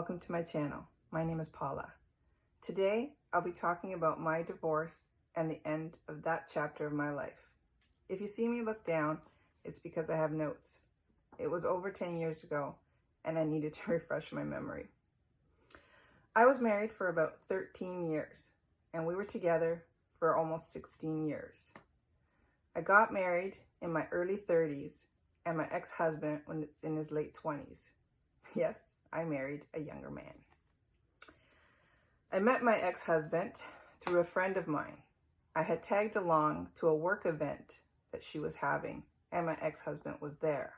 welcome to my channel. My name is Paula. Today, I'll be talking about my divorce and the end of that chapter of my life. If you see me look down, it's because I have notes. It was over 10 years ago, and I needed to refresh my memory. I was married for about 13 years, and we were together for almost 16 years. I got married in my early 30s, and my ex-husband was in his late 20s. Yes, I married a younger man. I met my ex-husband through a friend of mine. I had tagged along to a work event that she was having, and my ex-husband was there.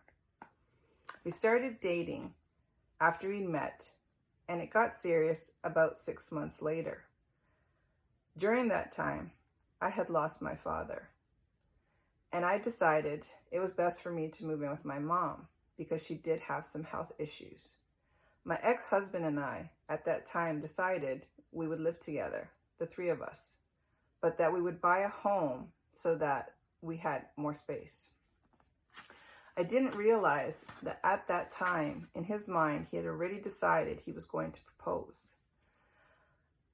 We started dating after we met, and it got serious about 6 months later. During that time, I had lost my father, and I decided it was best for me to move in with my mom because she did have some health issues. My ex-husband and I, at that time, decided we would live together, the three of us, but that we would buy a home so that we had more space. I didn't realize that at that time, in his mind, he had already decided he was going to propose.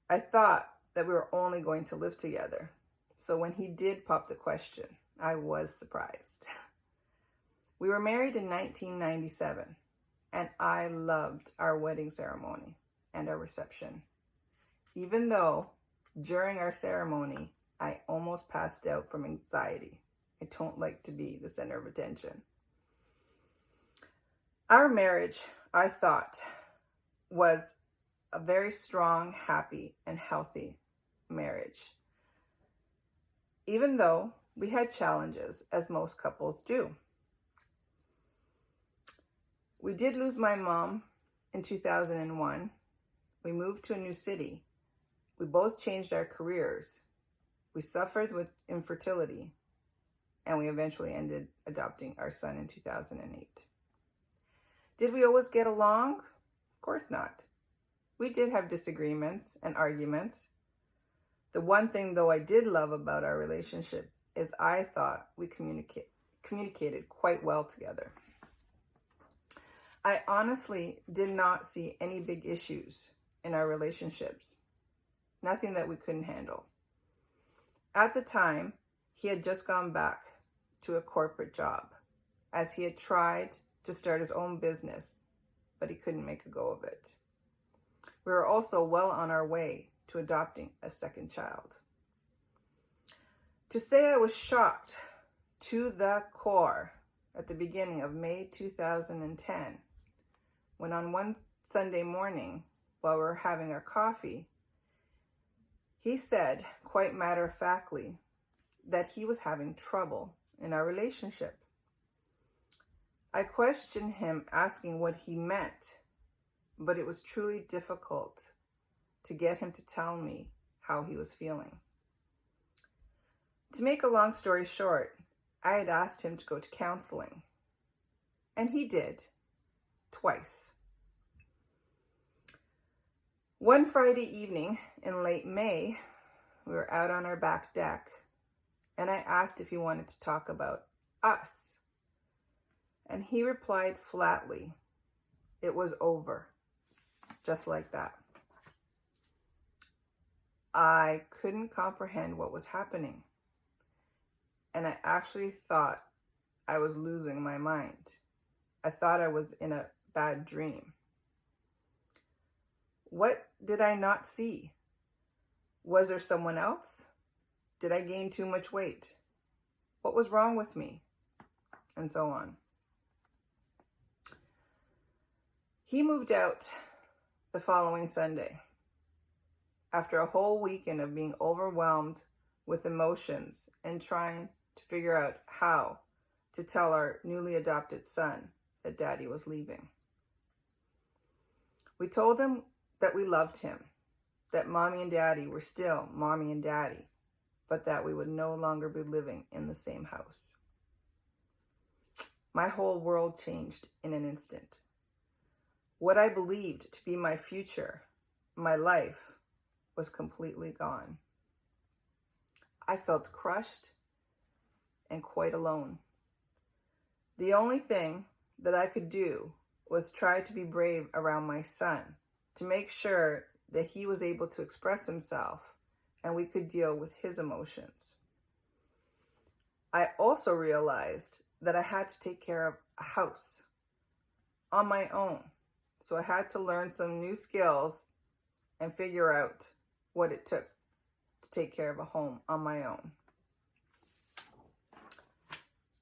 I thought that we were only going to live together. So when he did pop the question, I was surprised. We were married in 1997, and I loved our wedding ceremony and our reception. Even though during our ceremony, I almost passed out from anxiety. I don't like to be the center of attention. Our marriage, I thought, was a very strong, happy, and healthy marriage. Even though we had challenges, as most couples do. We did lose my mom in 2001. We moved to a new city. We both changed our careers. We suffered with infertility, and we eventually ended adopting our son in 2008. Did we always get along? Of course not. We did have disagreements and arguments. The one thing, though, I did love about our relationship is I thought we communicated quite well together. I honestly did not see any big issues in our relationships. Nothing that we couldn't handle. At the time, he had just gone back to a corporate job as he had tried to start his own business, but he couldn't make a go of it. We were also well on our way to adopting a second child. To say I was shocked to the core at the beginning of May 2010, when on one Sunday morning, while we were having our coffee, he said, quite matter-of-factly, that he was having trouble in our relationship. I questioned him, asking what he meant, but it was truly difficult to get him to tell me how he was feeling. To make a long story short, I had asked him to go to counseling, and he did, twice. One Friday evening in late May, we were out on our back deck, and I asked if he wanted to talk about us. And he replied flatly, it was over, just like that. I couldn't comprehend what was happening, and I actually thought I was losing my mind. I thought I was in a bad dream. What did I not see? Was there someone else? Did I gain too much weight? What was wrong with me? And so on. He moved out the following Sunday. After a whole weekend of being overwhelmed with emotions and trying to figure out how to tell our newly adopted son that Daddy was leaving. We told him that we loved him, that Mommy and Daddy were still Mommy and Daddy, but that we would no longer be living in the same house. My whole world changed in an instant. What I believed to be my future, my life, was completely gone. I felt crushed and quite alone. The only thing that I could do was try to be brave around my son, to make sure that he was able to express himself and we could deal with his emotions. I also realized that I had to take care of a house on my own. So I had to learn some new skills and figure out what it took to take care of a home on my own.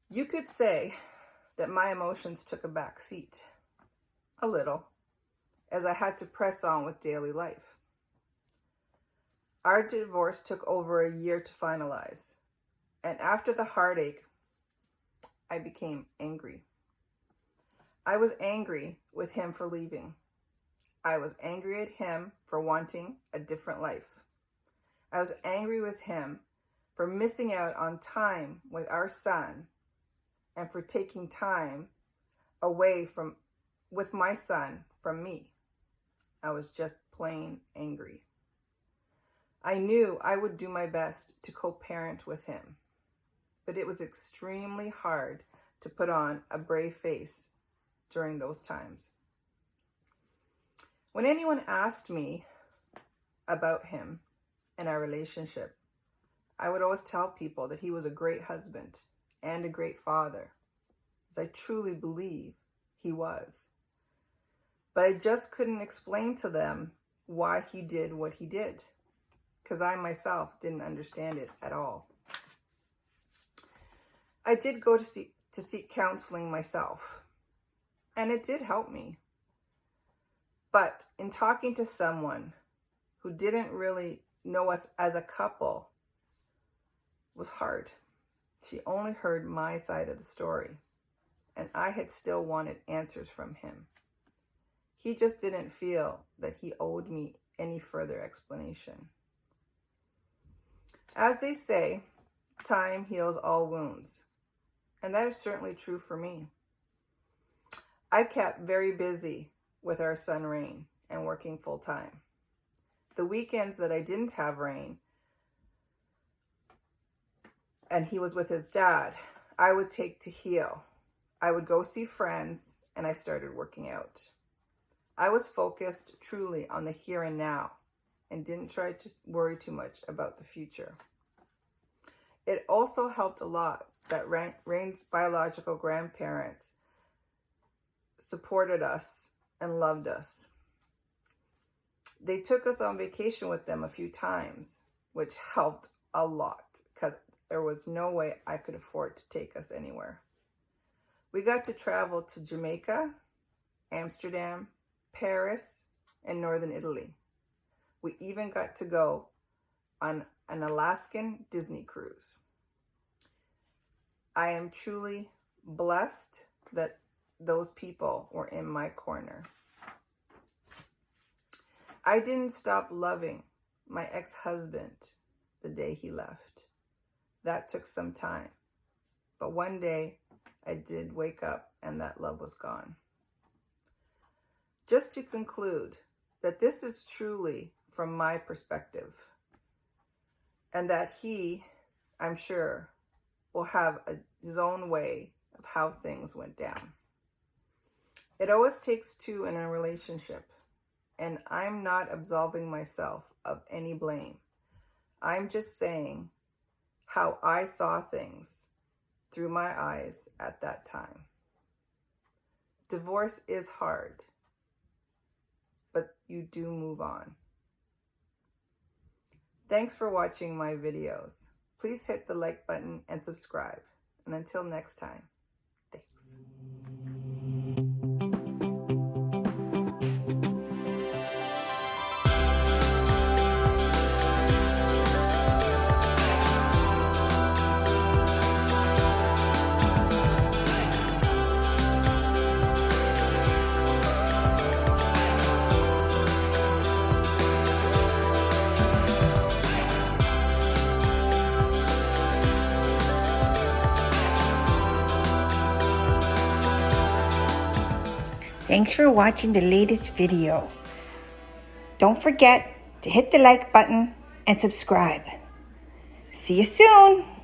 You could say that my emotions took a back seat, a little, as I had to press on with daily life. Our divorce took over a year to finalize, and after the heartache, I became angry. I was angry with him for leaving. I was angry at him for wanting a different life. I was angry with him for missing out on time with our son and for taking time away with my son from me. I was just plain angry. I knew I would do my best to co-parent with him, but it was extremely hard to put on a brave face during those times. When anyone asked me about him and our relationship, I would always tell people that he was a great husband and a great father, as I truly believe he was. But I just couldn't explain to them why he did what he did, because I myself didn't understand it at all. I did go to seek counseling myself, and it did help me. But in talking to someone who didn't really know us as a couple was hard. She only heard my side of the story, and I had still wanted answers from him. He just didn't feel that he owed me any further explanation. As they say, time heals all wounds, and that is certainly true for me. I kept very busy with our son Rain and working full time. The weekends that I didn't have Rain and he was with his dad, I would take to heal. I would go see friends, and I started working out. I was focused truly on the here and now and didn't try to worry too much about the future. It also helped a lot that Rain's biological grandparents supported us and loved us. They took us on vacation with them a few times, which helped a lot because there was no way I could afford to take us anywhere. We got to travel to Jamaica, Amsterdam, Paris, and northern Italy. We even got to go on an Alaskan Disney cruise. I am truly blessed that those people were in my corner. I didn't stop loving my ex-husband the day he left. That took some time. But one day I did wake up and that love was gone. Just to conclude that this is truly from my perspective, and that he, I'm sure, will have his own way of how things went down. It always takes two in a relationship, and I'm not absolving myself of any blame. I'm just saying how I saw things through my eyes at that time. Divorce is hard, but you do move on. Thanks for watching my videos. Please hit the like button and subscribe. And until next time, thanks. Thanks for watching the latest video. Don't forget to hit the like button and subscribe. See you soon.